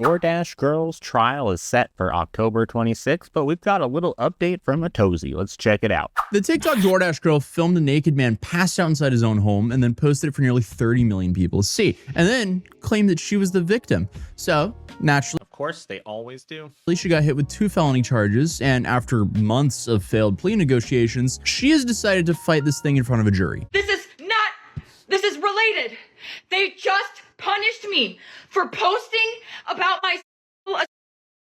DoorDash Girls trial is set for October 26th, but we've got a little update from a Tozi. Let's check it out. The TikTok DoorDash girl filmed a naked man passed out inside his own home and then posted it for nearly 30 million people to see, and then claimed that she was the victim. So, naturally, Of course, they always do. she got hit with 2 felony charges, and after months of failed plea negotiations, she has decided to fight this thing in front of a jury. This is related. They just punished me for posting about my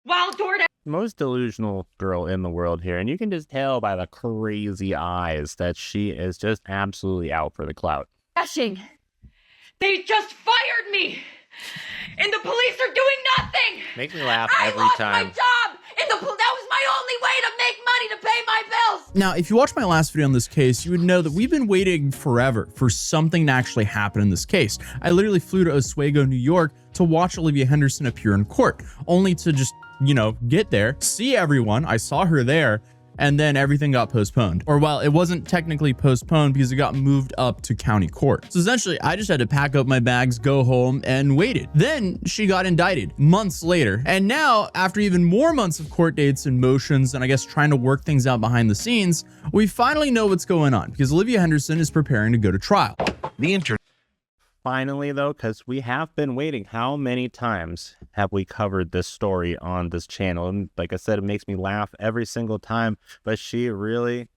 while DoorDash. Most delusional girl in the world here, and you can just tell by the crazy eyes that she is just absolutely out for the clout. Dashing. They just fired me, and the police are doing nothing. Makes me laugh I every lost time. my job, and that was my only way to make money to pay my bills. Now, if you watched my last video on this case, you would know that we've been waiting forever for something to actually happen in this case. I literally flew to Oswego, New York to watch Olivia Henderson appear in court, only to just, get there, see everyone. I saw her there, and then everything got postponed. Or well, it wasn't technically postponed because it got moved up to county court. So essentially, I just had to pack up my bags, go home, and waited. Then she got indicted months later. And now, after even more months of court dates and motions, and I guess trying to work things out behind the scenes, we finally know what's going on because Olivia Henderson is preparing to go to trial. Finally, though, because we have been waiting. How many times have we covered this story on this channel? And like I said, it makes me laugh every single time. But she really,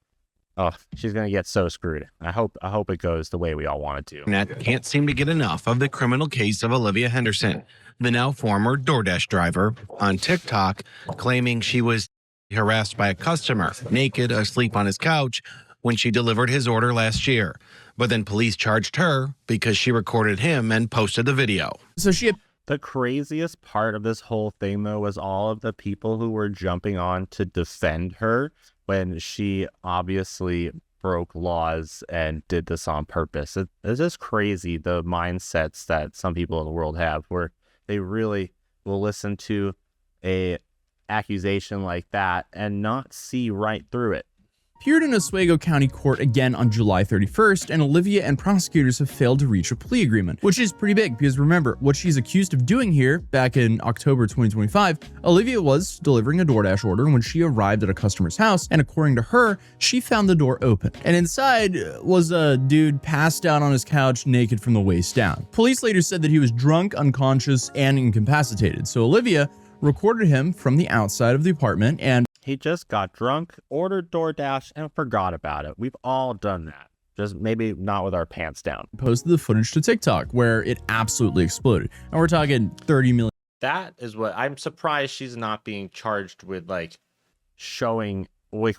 she's gonna get so screwed. I hope it goes the way we all want it to. Internet can't seem to get enough of the criminal case of Olivia Henderson, the now former DoorDash driver, on TikTok, claiming she was harassed by a customer, naked, asleep on his couch, when she delivered his order last year. But then police charged her because she recorded him and posted the video. So she had The craziest part of this whole thing, though, was all of the people who were jumping on to defend her when she obviously broke laws and did this on purpose. It's just crazy, the mindsets that some people in the world have, where they really will listen to a accusation like that and not see right through it. appeared in Oswego County Court again on July 31st, and Olivia and prosecutors have failed to reach a plea agreement, which is pretty big because remember, what she's accused of doing here back in October 2025, Olivia was delivering a DoorDash order when she arrived at a customer's house, and according to her, she found the door open. And inside was a dude passed out on his couch naked from the waist down. Police later said that he was drunk, unconscious, and incapacitated, so Olivia recorded him from the outside of the apartment and He just got drunk, ordered DoorDash, and forgot about it. We've all done that. Just maybe not with our pants down. posted the footage to TikTok where it absolutely exploded. And we're talking 30 million. That is what I'm surprised she's not being charged with, like showing, like,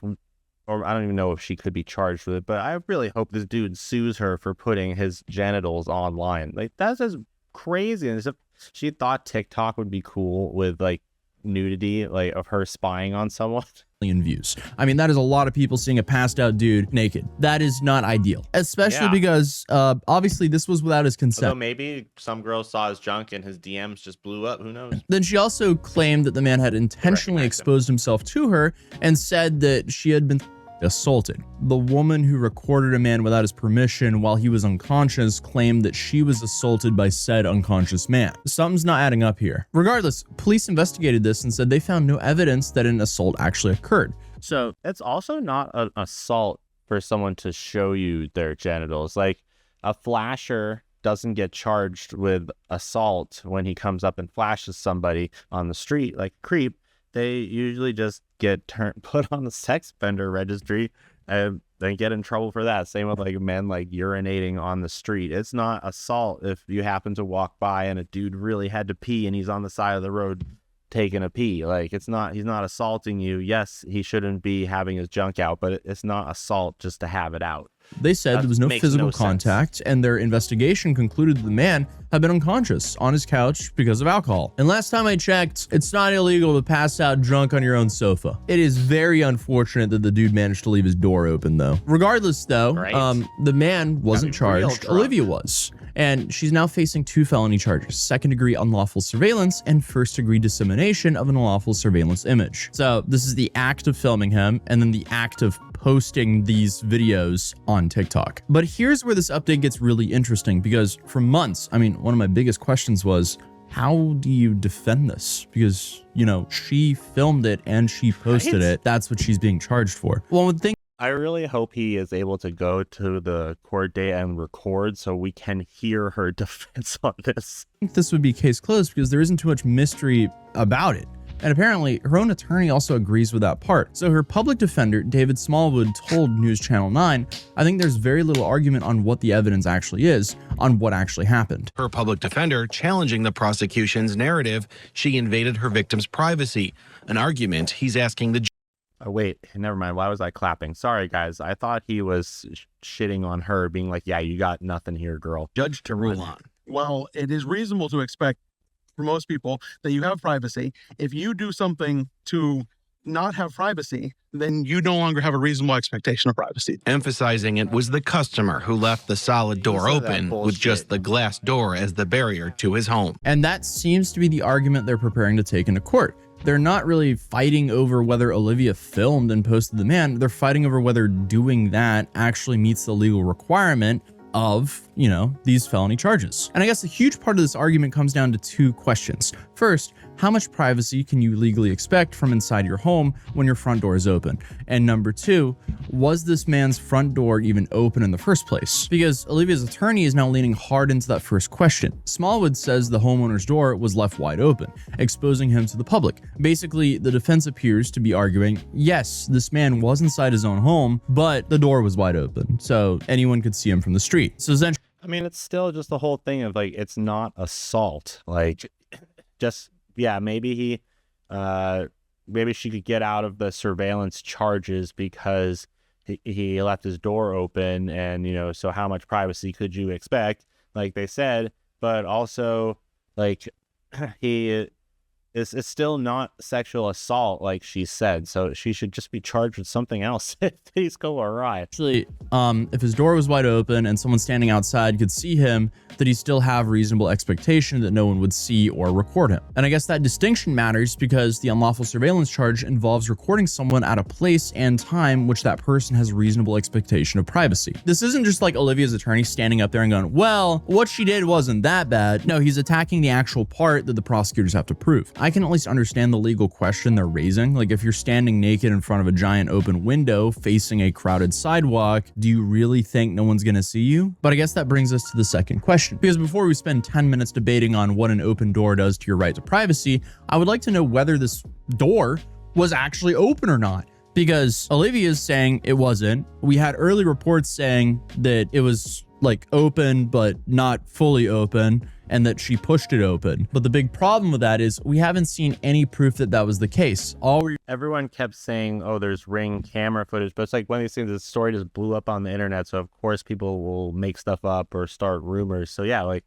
or I don't even know if she could be charged with it, but I really hope this dude sues her for putting his genitals online. Like, that's just crazy. And as if she thought TikTok would be cool with like nudity, like of her spying on someone. Views. I mean, that is a lot of people seeing a passed out dude naked. That is not ideal, especially because obviously this was without his consent. Although maybe some girl saw his junk and his DMs just blew up. Who knows? Then she also claimed that the man had intentionally exposed himself to her and said that she had been assaulted. The woman who recorded a man without his permission while he was unconscious claimed that she was assaulted by said unconscious man. Something's not adding up here. Regardless, police investigated this and said they found no evidence that an assault actually occurred. So it's also not an assault for someone to show you their genitals. Like, a flasher doesn't get charged with assault when he comes up and flashes somebody on the street like a creep. They usually just get put on the sex offender registry and then get in trouble for that. Same with like men like urinating on the street. It's not assault if you happen to walk by and a dude really had to pee and he's on the side of the road taking a pee. Like, he's not assaulting you. Yes, he shouldn't be having his junk out, but it's not assault just to have it out. They said there was no makes physical no sense. contact, and their investigation concluded that the man had been unconscious on his couch because of alcohol. And last time I checked, it's not illegal to pass out drunk on your own sofa. It is very unfortunate that the dude managed to leave his door open, though. Regardless, though, Right. the man wasn't real charged. drunk. Olivia was. And she's now facing 2 felony charges: second-degree unlawful surveillance and first-degree dissemination of an unlawful surveillance image. So this is the act of filming him and then the act of posting these videos on TikTok. But here's where this update gets really interesting, because for months, I mean, one of my biggest questions was, how do you defend this? Because, you know, she filmed it and she posted it. That's what she's being charged for. Well, one thing I really hope he is able to go to the court date and record so we can hear her defense on this. I think this would be case closed because there isn't too much mystery about it. And apparently, her own attorney also agrees with that part. So her public defender, David Smallwood, told News Channel 9, I think there's very little argument on what the evidence actually is, on what actually happened. Her public defender challenging the prosecution's narrative she invaded her victim's privacy, an argument he's asking the Oh, wait, never mind. Why was I clapping? Sorry, guys. I thought he was shitting on her, being like, yeah, you got nothing here, girl. judge to rule on. Well, it is reasonable to expect for most people that you have privacy. If you do something to not have privacy, then you no longer have a reasonable expectation of privacy. Emphasizing it was the customer who left the solid door Piece of that open with bullshit. just the glass door as the barrier to his home. And that seems to be the argument they're preparing to take into court. They're not really fighting over whether Olivia filmed and posted the man. They're fighting over whether doing that actually meets the legal requirement of, you know, these felony charges. And I guess a huge part of this argument comes down to two questions. First, how much privacy can you legally expect from inside your home when your front door is open? And number two, was this man's front door even open in the first place? Because Olivia's attorney is now leaning hard into that first question. Smallwood says the homeowner's door was left wide open, exposing him to the public. Basically, the defense appears to be arguing, yes, this man was inside his own home, but the door was wide open, so anyone could see him from the street. So essentially, I mean, it's still just the whole thing of like, it's not assault. Like, just, yeah, maybe maybe she could get out of the surveillance charges because he left his door open, and, you know, so how much privacy could you expect, like they said, but also, like, it's still not sexual assault, like she said, so she should just be charged with something else if things go awry. Actually, if his door was wide open and someone standing outside could see him, that he still have reasonable expectation that no one would see or record him. And I guess that distinction matters because the unlawful surveillance charge involves recording someone at a place and time which that person has reasonable expectation of privacy. This isn't just like Olivia's attorney standing up there and going, well, what she did wasn't that bad. No, he's attacking the actual part that the prosecutors have to prove. I can at least understand the legal question they're raising. Like, if you're standing naked in front of a giant open window facing a crowded sidewalk, do you really think no one's gonna see you? But I guess that brings us to the second question. Because before we spend 10 minutes debating on what an open door does to your right to privacy, I would like to know whether this door was actually open or not. Because Olivia is saying it wasn't. We had early reports saying that it was like open, but not fully open, and that she pushed it open. But the big problem with that is we haven't seen any proof that that was the case. Everyone kept saying, oh, there's Ring camera footage, but it's like one of these things, the story just blew up on the internet, so of course people will make stuff up or start rumors. So yeah, like,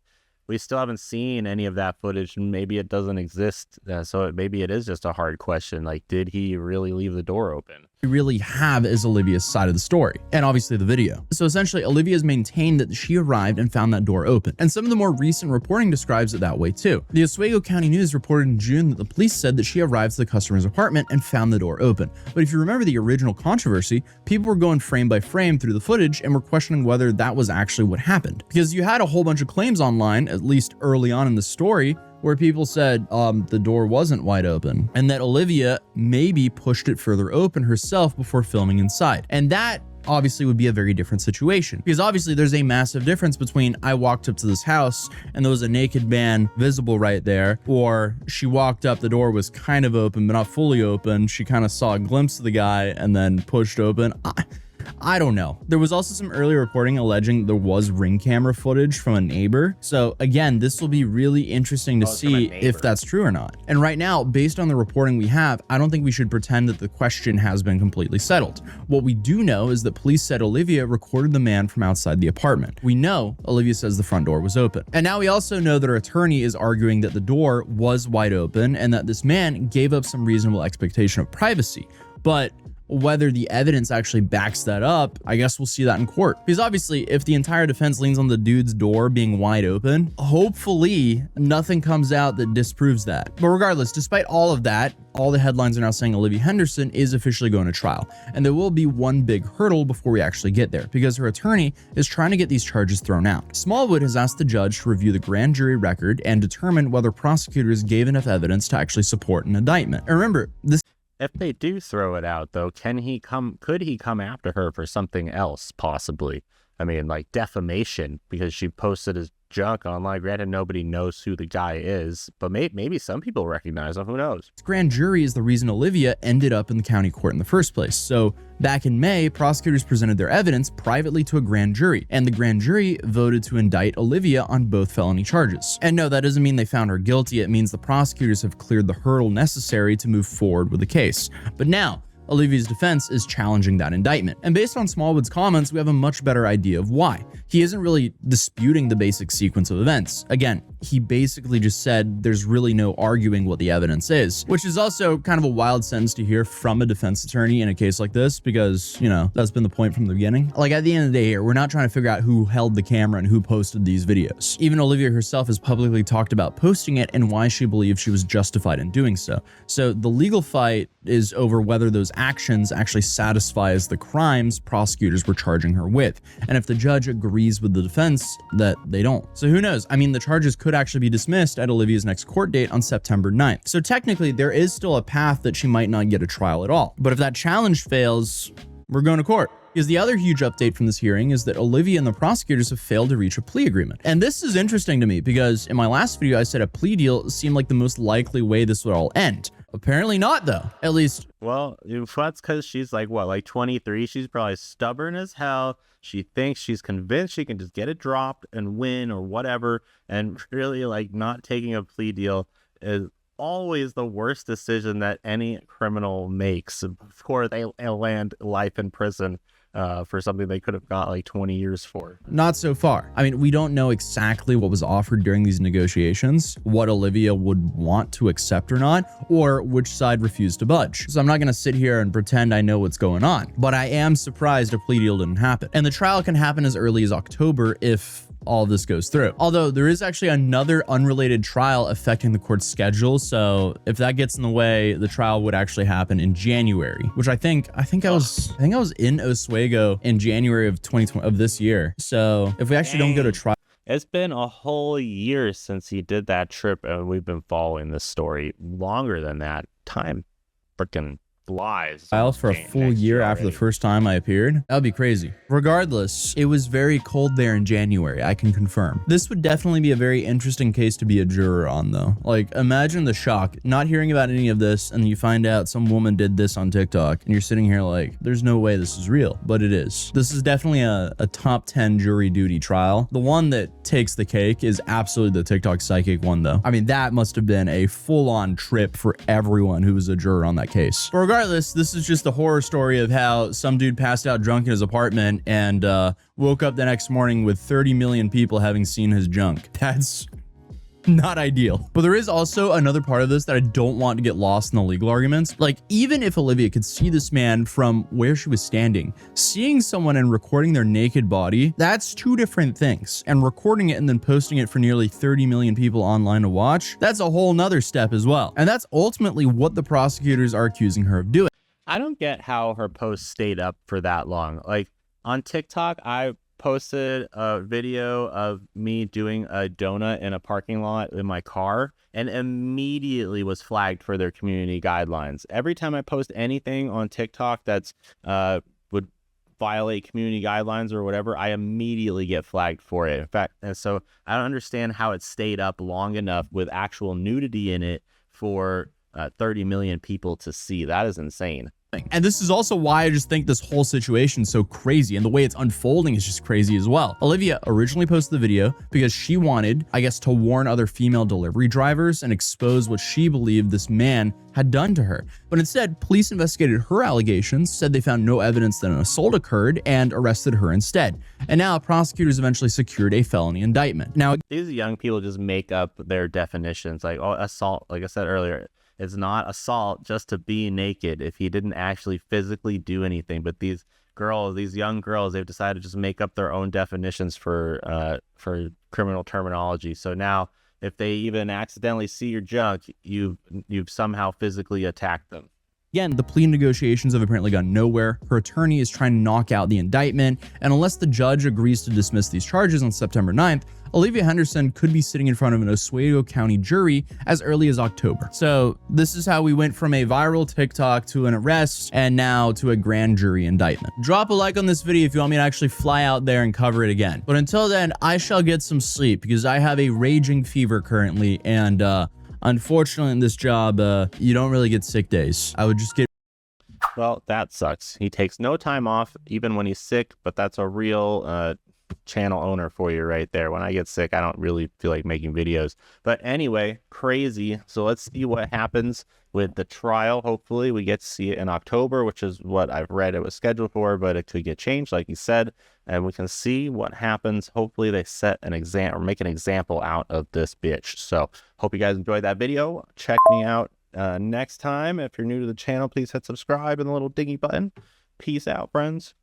we still haven't seen any of that footage, and maybe it doesn't exist. So maybe it is just a hard question. Like, did he really leave the door open? We really have is Olivia's side of the story, and obviously the video. So essentially, Olivia's maintained that she arrived and found that door open, and some of the more recent reporting describes it that way too. The Oswego County News reported in June that the police said that she arrived to the customer's apartment and found the door open. But if you remember the original controversy, people were going frame by frame through the footage and were questioning whether that was actually what happened. Because you had a whole bunch of claims online, at least early on in the story, where people said the door wasn't wide open and that Olivia maybe pushed it further open herself before filming inside. And that obviously would be a very different situation, because obviously there's a massive difference between I walked up to this house and there was a naked man visible right there, or she walked up, the door was kind of open but not fully open, she kind of saw a glimpse of the guy and then pushed open. I don't know. There was also some early reporting alleging there was Ring camera footage from a neighbor. So again, this will be really interesting to see if that's true or not. And right now, based on the reporting we have, I don't think we should pretend that the question has been completely settled. What we do know is that police said Olivia recorded the man from outside the apartment. We know Olivia says the front door was open. And now we also know that her attorney is arguing that the door was wide open and that this man gave up some reasonable expectation of privacy. But whether the evidence actually backs that up, I guess we'll see that in court. Because obviously, if the entire defense leans on the dude's door being wide open, hopefully nothing comes out that disproves that. But regardless, despite all of that, all the headlines are now saying Olivia Henderson is officially going to trial. And there will be one big hurdle before we actually get there, because her attorney is trying to get these charges thrown out. Smallwood has asked the judge to review the grand jury record and determine whether prosecutors gave enough evidence to actually support an indictment. And remember, this If they do throw it out, though, could he come after her for something else, possibly? I mean, like defamation, because she posted his junk online. Granted, nobody knows who the guy is, but maybe some people recognize him. Who knows? grand jury is the reason Olivia ended up in the county court in the first place. So back in May, prosecutors presented their evidence privately to a grand jury, and the grand jury voted to indict Olivia on both felony charges. And no, that doesn't mean they found her guilty. It means the prosecutors have cleared the hurdle necessary to move forward with the case. But now, Olivia's defense is challenging that indictment. And based on Smallwood's comments, we have a much better idea of why. He isn't really disputing the basic sequence of events. Again, he basically just said there's really no arguing what the evidence is, which is also kind of a wild sentence to hear from a defense attorney in a case like this, because, you know, that's been the point from the beginning. Like, at the end of the day here, we're not trying to figure out who held the camera and who posted these videos. Even Olivia herself has publicly talked about posting it and why she believes she was justified in doing so. So the legal fight is over whether those actions actually satisfies the crimes prosecutors were charging her with, and if the judge agrees with the defense that they don't. So who knows? I mean, the charges could actually be dismissed at Olivia's next court date on September 9th. So technically, there is still a path that she might not get a trial at all. But if that challenge fails, we're going to court. Because the other huge update from this hearing is that Olivia and the prosecutors have failed to reach a plea agreement. And this is interesting to me because in my last video, I said a plea deal seemed like the most likely way this would all end. Apparently not, though. At least, well, that's because she's like, what, like 23? She's probably stubborn as hell. She thinks, she's convinced she can just get it dropped and win or whatever. And really, like, not taking a plea deal is always the worst decision that any criminal makes. Of course, they land life in prison for something they could have got like 20 years for. not so far. I mean, we don't know exactly what was offered during these negotiations, what Olivia would want to accept or not, or which side refused to budge. So I'm not going to sit here and pretend I know what's going on, but I am surprised a plea deal didn't happen. And the trial can happen as early as October if all of this goes through. Although there is actually another unrelated trial affecting the court's schedule. So if that gets in the way, the trial would actually happen in January, which I think I was in Oswego in January of 2020 of this year. So if we actually don't go to trial, It's been a whole year since he did that trip, and we've been following this story longer than that. Time freaking flies. for a full year after the first time I appeared, that would be crazy. Regardless, it was very cold there in January, I can confirm. This would definitely be a very interesting case to be a juror on, though. Like, imagine the shock, not hearing about any of this, and you find out some woman did this on TikTok, and you're sitting here like, there's no way this is real, but it is. This is definitely a top 10 jury duty trial. The one that takes the cake is absolutely the TikTok psychic one, though. I mean, that must have been a full-on trip for everyone who was a juror on that case. But regardless, this is just a horror story of how some dude passed out drunk in his apartment and woke up the next morning with 30 million people having seen his junk. That's not ideal. But there is also another part of this that I don't want to get lost in the legal arguments. Like, even if Olivia could see this man from where she was standing, seeing someone and recording their naked body, that's two different things. And recording it and then posting it for nearly 30 million people online to watch, that's a whole nother step as well. And that's ultimately what the prosecutors are accusing her of doing. I don't get how her post stayed up for that long. Like, on TikTok, I posted a video of me doing a donut in a parking lot in my car and immediately was flagged for their community guidelines. Every time I post anything on TikTok that's would violate community guidelines or whatever, I immediately get flagged for it. In fact, and so I don't understand how it stayed up long enough with actual nudity in it for 30 million people to see. That is insane. And this is also why I just think this whole situation is so crazy, and the way it's unfolding is just crazy as well. Olivia originally posted the video because she wanted, I guess, to warn other female delivery drivers and expose what she believed this man had done to her. But instead, police investigated her allegations, said they found no evidence that an assault occurred, and arrested her instead. And now prosecutors eventually secured a felony indictment. Now, These young people just make up their definitions. Like, oh, assault, like I said earlier, it's not assault just to be naked if he didn't actually physically do anything. But these girls, these young girls, they've decided to just make up their own definitions for criminal terminology. So now if they even accidentally see your junk, you've somehow physically attacked them. Again, the plea negotiations have apparently gone nowhere. Her attorney is trying to knock out the indictment, and unless the judge agrees to dismiss these charges on September 9th, Olivia Henderson could be sitting in front of an Oswego County jury as early as October. So this is how we went from a viral TikTok to an arrest and now to a grand jury indictment. Drop a like on this video if you want me to actually fly out there and cover it again. But until then, I shall get some sleep because I have a raging fever currently, and unfortunately in this job, you don't really get sick days. I would just get... Well, that sucks. He takes no time off even when he's sick, but that's a real channel owner for you right there. When I get sick, I don't really feel like making videos. But anyway, crazy. So let's see what happens with the trial. Hopefully we get to see it in October, which is what I've read it was scheduled for, but it could get changed like you said, and we can see what happens. Hopefully they set an example or make an example out of this bitch. So hope you guys enjoyed that video. Check me out next time. If you're new to the channel, please hit subscribe and the little dingy button. Peace out, friends.